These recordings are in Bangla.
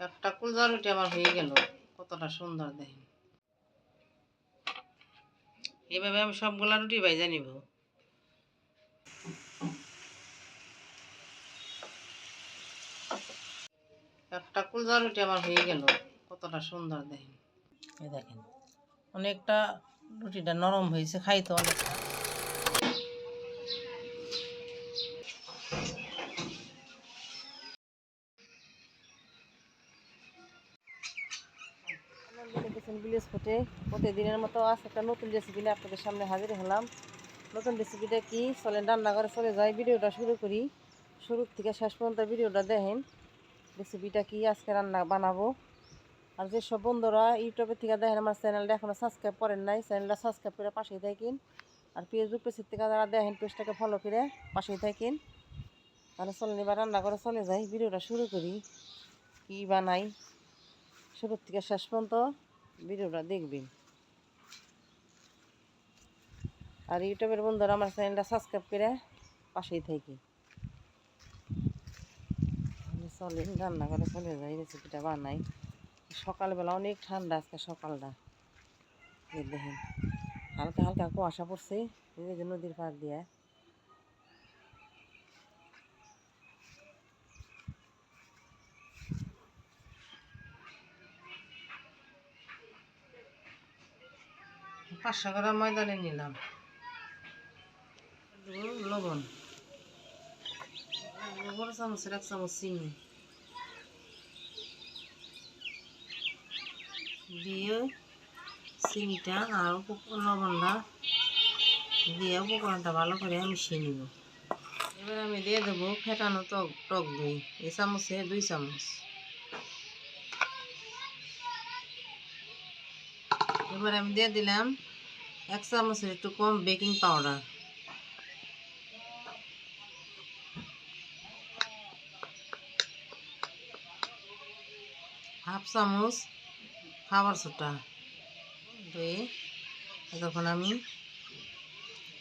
একটা কুলজা রুটি আমার হয়ে গেল, কতটা সুন্দর দেখেন। এইভাবে আমি সবগুলা রুটি ভাইজা নিব। একটা কুলজা রুটি আমার হয়ে গেল, কতটা সুন্দর দেখেন। এই দেখেন অনেকটা রুটিটা নরম হয়েছে, খাইতে অনেকটা। ভিলেজ ফুটে প্রতিদিনের মতো আজ একটা নতুন রেসিপি নিয়ে আপনাদের সামনে হাজির হলাম। নতুন রেসিপিটা কি, চলেন রান্না করে চলে যাই। ভিডিওটা শুরু করি, শুরু থেকে শেষ পর্যন্ত ভিডিওটা দেখেন। রেসিপিটা কি আজকে রান্না বানাবো। আর যেসব বন্ধুরা ইউটিউবের থেকে দেখেন আমার চ্যানেলটা এখনও সাবস্ক্রাইব করেন নাই, চ্যানেলটা সাবস্ক্রাইব করে পাশেই থাকেন। আর ফেসবুক পেজের থেকে যারা দেখেন পেজটাকে ফলো করে পাশেই থাকেন। তাহলে চলেন এবার রান্না করে চলে যাই, ভিডিওটা শুরু করি। কি বানাই শুরু থেকে শেষ পর্যন্ত ভিডিওটা দেখবেন। আর ইউটিউবের বন্ধুরা আমার চ্যানেলটা সাবস্ক্রাইব করে পাশেই থাকি। চলেন রান্না করে চলে যাই, রেসিপিটা বানাই। সকালবেলা অনেক ঠান্ডা আজকে সকালটা, দেখেন হালকা হালকা কুয়াশা পড়ছে এই যে নদীর পাড় দিয়ে। পাঁচশো গ্রাম ময়দা নিয়ে নিলাম, লবণ, বড় চামচের 1 চামচ চিনি দিয়ে চিনিটা আর লবণটা দিয়ে উপকরণটা ভালো করে মিশিয়ে নিব। এবার আমি দিয়ে দেবো ফেটানো টক দই, এই চামচে 2 চামচ। এবার আমি দিয়ে দিলাম 1 চামচের একটু কম বেকিং পাউডার, হাফ চামচ খাবার সোডা দিয়ে তখন আমি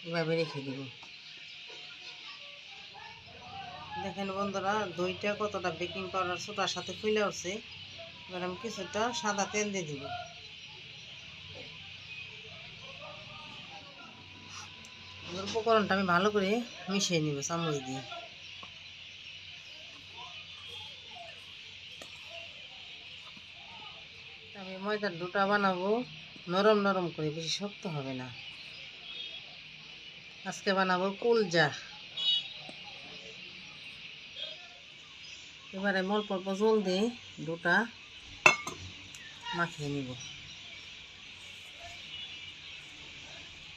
এভাবে রেখে দেব। দেখেন বন্ধুরা দইটা কতটা বেকিং পাউডার সোডার সাথে ফুলে উঠছে। এবার আমি কিছুটা সাদা তেল দিয়ে দিব। উপকরণটা আমি ভালো করে মিশিয়ে নিব চামচ দিয়ে। আমি ময়দার ডোটা বানাবো নরম নরম করে, বেশি শক্ত হবে না। আজকে বানাবো কুলজা। এবারে অল্প অল্প জল দিয়ে ডোটা মাখিয়ে নিব।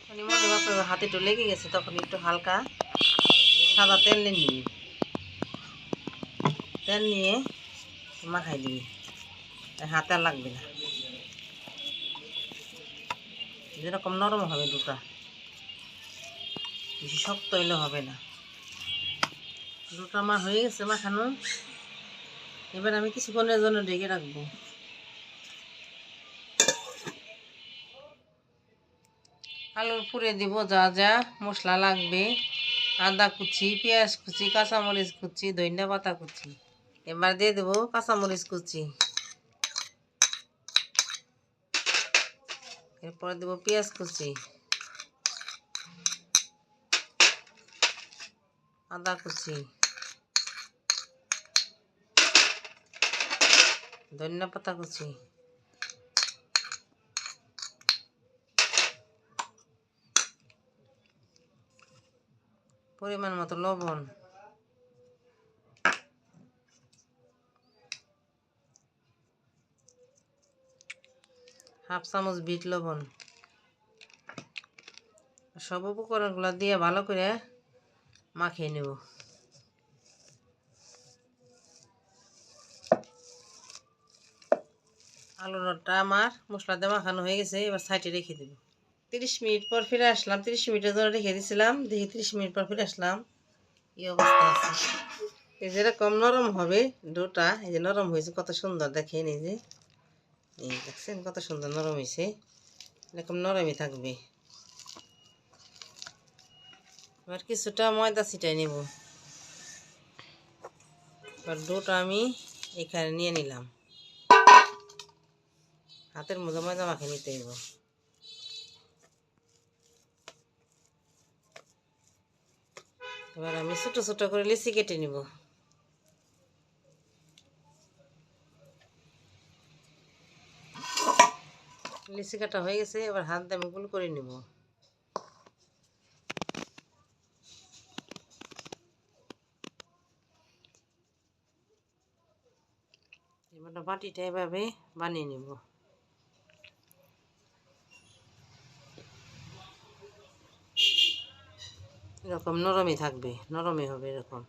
মনে বাপরে হাতে একটু লেগে গেছে, তখন একটু হালকা সাদা তেল নিয়ে নিবি, তেল নিয়ে মাখাই দিবি, হাতে আর লাগবে না। যেরকম নরম হবে ডোটা, বেশি শক্ত হইলে হবে না। ডোটা আমার হয়ে গেছে মাখানো। এবার আমি কিছুক্ষণের জন্য ঢেকে রাখবো। আলুর পুরে দিব যা যা মশলা লাগবে, আদা কুচি, পেঁয়াজ কুচি, কাঁচামরিচ কুচি, ধনিয়া পাতা কুচি। এবার দিয়ে দেবো কাঁচামরিচ কুচি, এরপর দেবো পেঁয়াজ কুচি, আদা কুচি, ধনিয়া পাতা কুচি, পরিমাণ মতো লবণ, হাফ চামচ বিট লবণ। সব উপকরণগুলো দিয়ে ভালো করে মাখিয়ে নেব। আলুটা আমার মশলা দিয়ে মাখানো হয়ে গেছে, এবার সাইডে রেখে দেব। 30 মিনিট পর ফিরে আসলাম, 30 মিনিটের জন্য রেখে দিয়েছিলাম। দেখি 30 মিনিট পর ফিরে আসলাম, এই অবস্থা আছে। এই যেরকম নরম হবে ডোটা, এই যে নরম হয়েছে কত সুন্দর দেখেন। এই যে এই দেখছেন কত সুন্দর নরম হয়েছে, এরকম নরমই থাকবে। এবার কিছুটা ময়দা ছিটাই নেব। এবার ডোটা আমি এখানে নিয়ে নিলাম। হাতের মধ্যে ময়দা মাখিয়ে নিতে হইব। এবার আমি ছোট ছোট করে লিচি কেটে নিব। লিচি কাটা হয়ে গেছে, এবার হাত দিয়ে আমি গোল করে নিব। এবার বাটিটা এভাবে বানিয়ে নিব। এরকম নরমই থাকবে, নরমই হবে, এরকম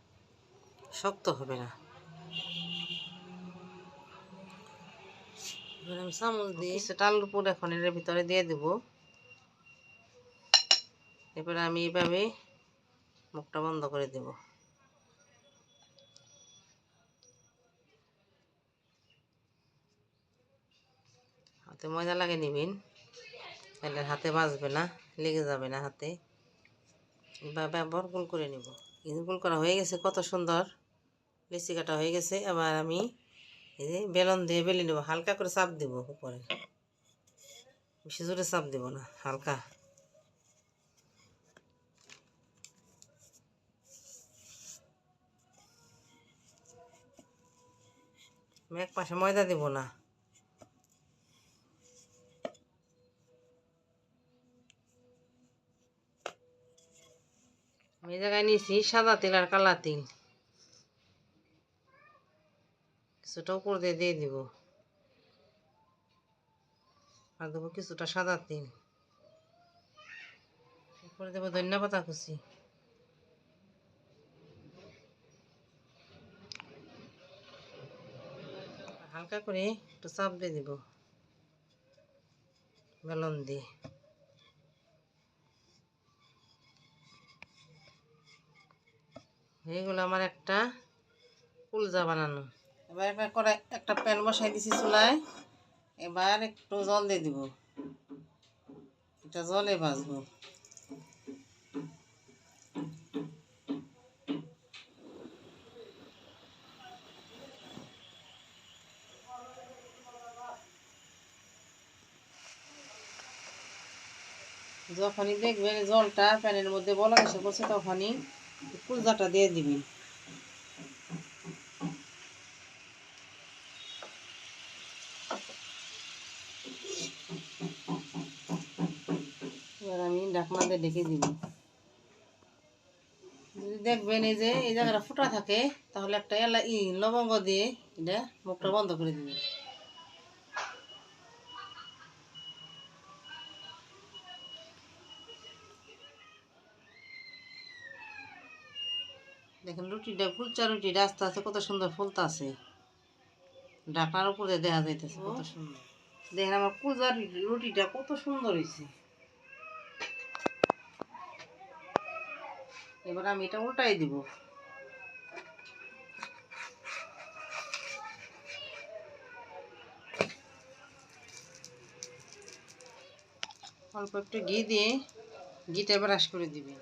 শক্ত হবে না। এবার আমি চামচ দিয়ে কিছুটা আলুর পুর এখন এর ভিতরে দিয়ে দেব। এবারে আমি এইভাবে মুখটা বন্ধ করে দেব। হাতে ময়দা লাগিয়ে নেবেন, তাহলে হাতে বাজবে না, লেগে যাবে না হাতে। এভাবে আবার গোল করে নেব। গোল করা হয়ে গেছে, কত সুন্দর লিচি কাটা হয়ে গেছে। এবার আমি এই যে বেলন দিয়ে বেলে নেব, হালকা করে চাপ দেব উপরে, বেশি জোরে চাপ দেব না, হালকা। আমি এক পাশে ময়দা দেব না। আমি এই জায়গায় নিয়েছি সাদা তেল আর কালা তেল, কিছুটা উপর দিয়ে দিয়ে দিব। আর দেবো কিছুটা সাদা তেল, উপরে দেবো ধনিয়া পাতা কুচি। হালকা করে একটু চাপ দিয়ে দিব বেলন দিয়ে। এইগুলো আমার একটা কুলজা বানানো। এবার একবার করে একটা প্যান বসাই দিছি চুলায়। এবার একটু জল দিয়ে দিব, এটা জলে ভাজবো। যখনই দেখবেন জলটা প্যানের মধ্যে বলা এসে পড়ছে, তখনই কুলজাটা দিয়ে দিবেন। এবার আমি ঢাকনা দিয়ে ঢেকে দিব। যদি দেখবেন এই যে এই জায়গাটা ফুটা থাকে, তাহলে একটা লবঙ্গ দিয়ে এটা মুখটা বন্ধ করে দিবেন। দেখেন রুটিটা, কুলচা রুটিটা আস্তে আস্তে কত সুন্দর ফুলতে আছে, ঢাকনার উপরে দেখা যাইতেছে কত সুন্দর। দেখেন আমার কুলচা রুটিটা কত সুন্দর হয়েছে। এবার আমি এটা উল্টাই দিব। অল্প একটু ঘি দিয়ে ঘিটা ব্রাশ করে দিবে।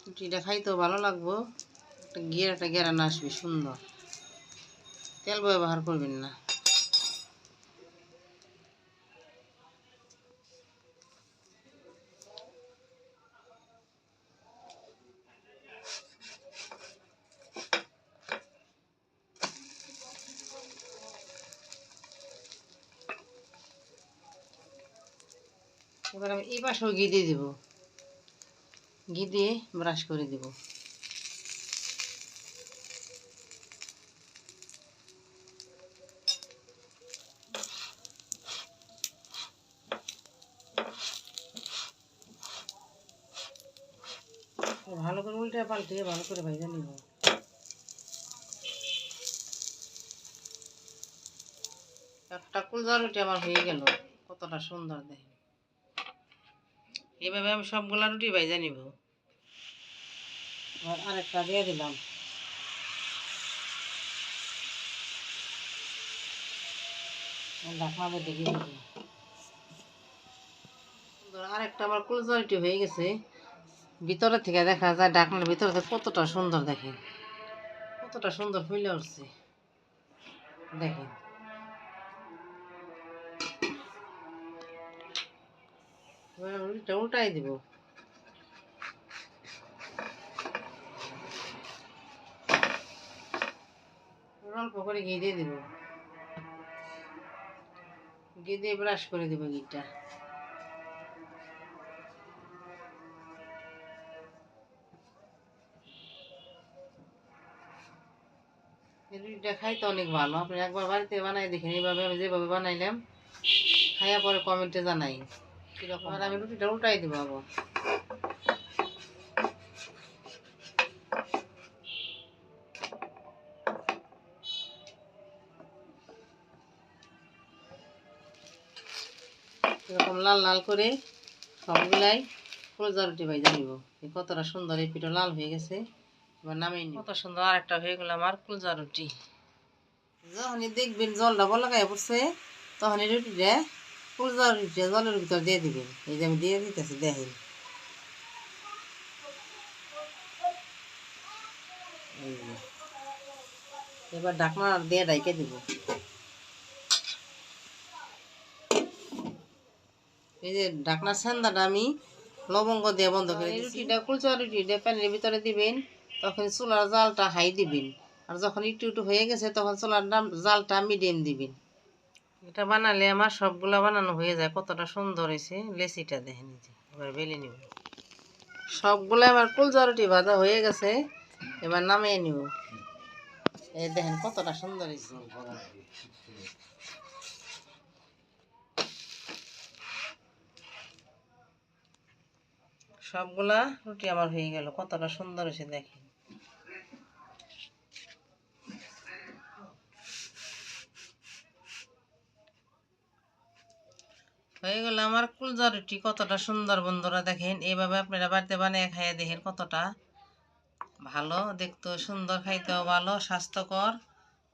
রুটিটা খাইতেও ভালো লাগবো, একটা ঘিয়ের একটা ঘেরান আসবে সুন্দর। তেল ব্যবহার করবেন না। এবার আমি এই পাশেও ঘি দিয়ে দিব, ঘি দিয়ে ব্রাশ করে দিব। ভালো করে উল্টে পাল্টে ভালো করে ভাজা নিব। একটা কুলজা রুটি আমার হয়ে গেল, কতটা সুন্দর দেখেন। এইভাবে আমি সবগুলা রুটি ভাজা নিব। আরেকটা দিয়ে দিলাম। ঢাকনা দিয়ে ঢেকে দিব। আরেকটা আমার কুলজা রুটি হয়ে গেছে। ভিতরে থেকে দেখা যায় ঢাকনার ভিতরে কতটা সুন্দর, দেখেন কতটা সুন্দর ফুলে উঠছে। দেখেন রুটিটা উল্টাই দিব। অল্প করে ঘি দিয়ে দিব, ঘি দিয়ে ব্রাশ করে দিব ঘিটা। রুটিটা খাইতে অনেক ভালো, আপনি একবার বাড়িতে বানাই দেখেন। এইভাবে আমি যেভাবে বানাইলাম, খাইয়া পরে কমেন্টে জানাই কিরকম। আর আমি রুটিটা উল্টাই দিব আবার। এরকম লাল লাল করে সবগুলাই কলজা রুটি ভাইজা নিব। কতটা সুন্দর, এই পিঠা লাল হয়ে গেছে। এবার নামিয়ে নিব। কত সুন্দর আরেকটা হয়ে গেল আমার কলজা রুটি। যখনই দেখবেন জলটা বলাকায় পড়ছে, তখনই রুটিটা কলজা রুটিটা জলের ভিতর দিয়ে দিবেন। এই যে আমি দিয়ে দিতেছি, দেখেন। এবার ঢাকনা দিয়ে ঢাইকে দিব। এই যে ঢাকনার ছান্দাটা আমি লবঙ্গ দিয়ে বন্ধ করে দিয়েছি। রুটিটা কুলচা রুটিটা প্যানের ভিতরে দিবেন, তখন চুলার জালটা হাই দিবেন। আর যখন একটু একটু হয়ে গেছে, তখন চুলার জালটা মিডিয়াম দিবেন। এটা বানালে আমার সবগুলা বানানো হয়ে যায়। কতটা সুন্দর হয়েছে লেচিটা দেখেন। যে এবার বেলে নিব। সবগুলা আমার কুলচা রুটি ভাজা হয়ে গেছে, এবার নামিয়ে নিব। এই দেখেন কতটা সুন্দর হয়েছে। সবগুলা রুটি আমার হয়ে গেল, কতটা সুন্দর হয়েছে দেখেন। হয়ে গেল আমার কুলজা রুটি, কতটা সুন্দর। বন্ধুরা দেখেন, এইভাবে আপনারা বাড়িতে বানিয়ে খাইয়ে দেখেন, কতটা ভালো দেখতে, সুন্দর, খাইতেও ভালো, স্বাস্থ্যকর।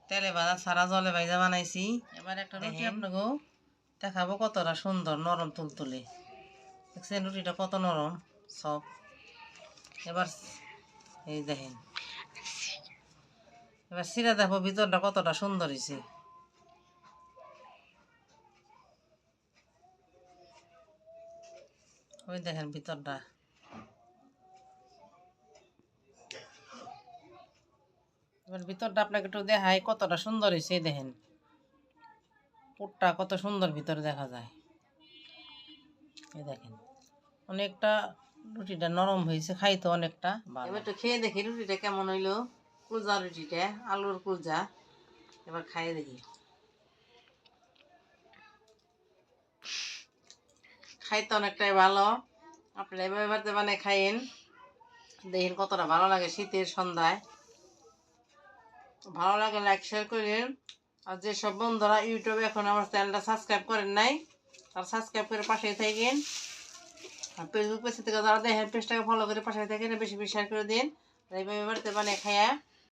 তেলে ভাজা ছাড়া জলে ভাজা বানাইছি। এবার একটা রুটি আপনাকেও দেখাবো, কতটা সুন্দর নরম তুলতুলে। দেখছেন রুটিটা কত নরম সব। এবার এই দেখেন, এবার সিরা দেখো ভিতরটা কতটা সুন্দর হয়েছে। ওই দেখেন ভিতরটা। এবার ভিতরটা আপনাকে একটু দেখাই, কতটা সুন্দর হয়েছে। দেখেন পুরটা কত সুন্দর ভিতরে দেখা যায়। এই দেখেন অনেকটা রুটিটা নরম হয়েছে, খাইতে অনেকটা ভালো। এবার একটু খেয়ে দেখি রুটিটা কেমন হইলো। কুলজা রুটিটা, আলুর কুলজা। এবার খাইয়ে দেখি। খাইতে অনেকটাই ভালো। আপনারা এভাবে বাড়িতে বানিয়ে খাইয়েন, দেখেন কতটা ভালো লাগে শীতের সন্ধ্যায়। ভালো লাগে লাইক শেয়ার করেন। আর যেসব বন্ধুরা ইউটিউবে এখন আমার চ্যানেলটা সাবস্ক্রাইব করেন নাই, তারা সাবস্ক্রাইব করে পাশে থাকেন। আর ফেসবুক পেজ থেকে যারা দেখেন, পেজটাকে ফলো করে পাশে থাকেন, বেশি বেশি শেয়ার করে দিন। এইভাবে বাড়িতে বানিয়ে খাইয়া